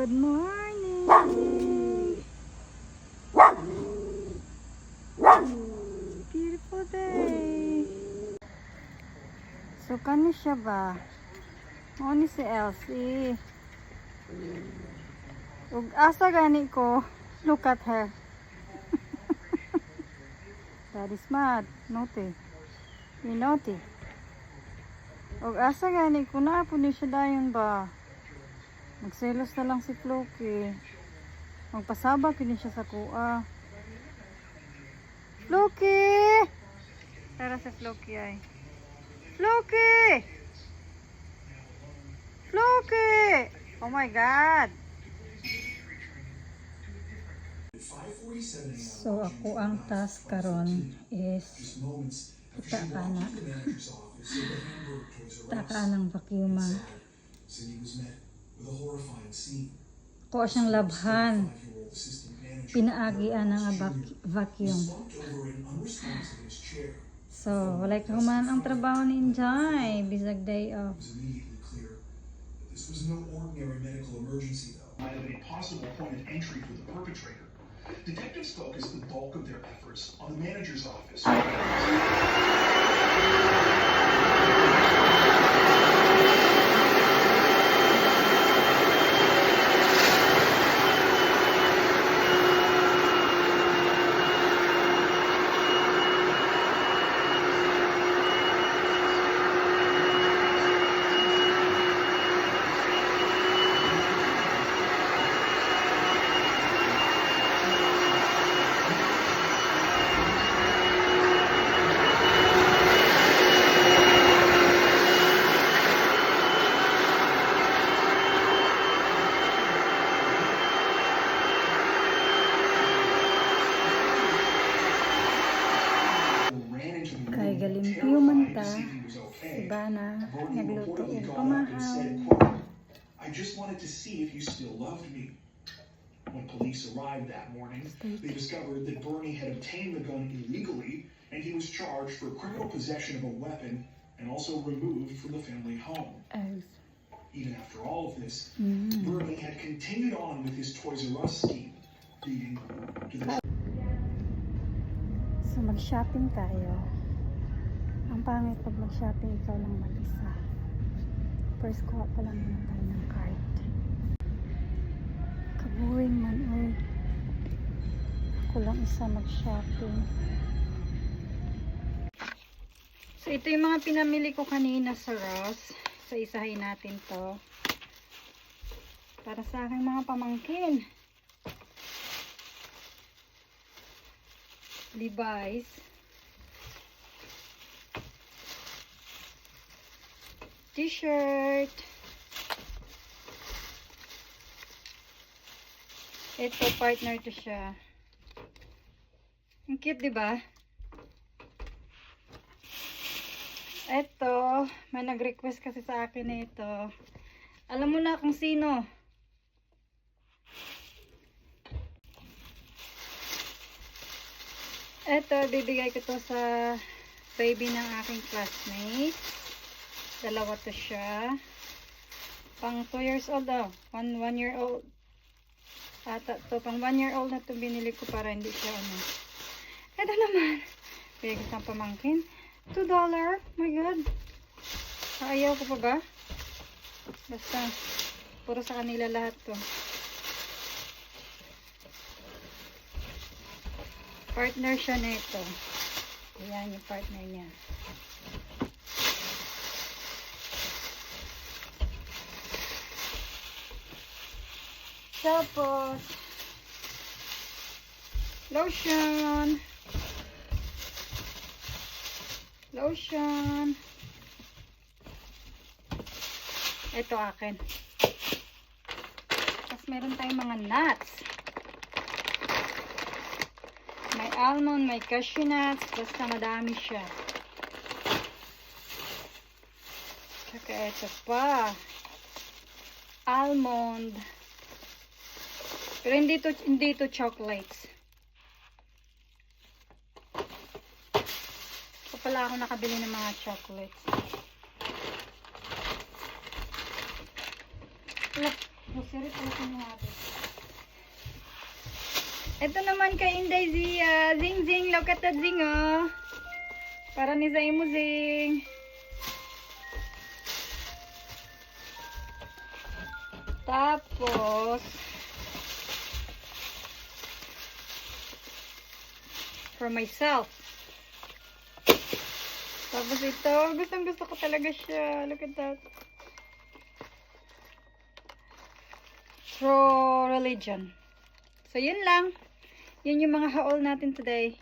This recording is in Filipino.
Good morning! Beautiful day! So, kano siya ba? Ano si Elsie? Ug asa gani ko? Look at her. That is mad. Naughty. You naughty. Ug asa gani ko na po ni siya dayon ba? Magselos na lang si Floki. Magpasaba kini siya sa kuha. Floki! Tara sa Floki ay. Floki! Floki! Oh my God! So ako ang task karon is taka ng vacuuma. Ako siyang labhan. Pinaagian ng vacuum. So, walay kahuman ang trabaho ni Injay. Bisag day off. This was no ordinary medical emergency, though. Might have been a possible point of entry for the perpetrator. Detectives focused the bulk of their efforts on the manager's office. Kay galimpyo man ta, si Bana nagluto og pamahaw. I just wanted to see if you still loved me. When police arrived that morning, they discovered that Bernie had obtained the gun illegally, and he was charged for criminal possession of a weapon and also removed from the family home. Even after all of this, Bernie had continued on with his Toys R Us scheme, leading to the... So mag-shopping tayo. Ang pangit pag mag-shopping ikaw lang mag-isa. First kuha pa lang naman tayo ng card. Kaburing man oy. Ako lang isa mag-shopping. So ito yung mga pinamili ko kanina sa Ross. So isahin natin to. Para sa aking mga pamangkin. Levi's. T-shirt. Ito, partner to siya. Ang cute, diba? Ito, may nag-request kasi sa akin na ito. Alam mo na kung sino. Ito, bibigay ko to sa baby ng aking classmate. Dalawa to siya. Pang 2 years old daw. 1 year old. Ata to, pang 1 year old na to binili ko para hindi siya ano. Ito naman. Bigay ko sa pamangkin. $2. My God. Ayaw ko pa ba? Basta, puro sa kanila lahat to. Partner siya nito. Ayan yung partner niya. Tapos lotion. Lotion. Ito akin. Tapos meron tayong mga nuts. May almond, may cashew nuts, basta madami siya. Saka ito pa. Almond. Pero hindi to chocolates. So pala ako nakabili ng mga chocolates. Grocery pala sinuhabit. Ito naman kay Inday Zia. Zing Zing, look at that Zing oh. Para ni sa imo Zing. Tapos for myself. Tapos ito, gusto ko talaga siya. Look at that. True religion. So, yun lang. Yun yung mga haul natin today.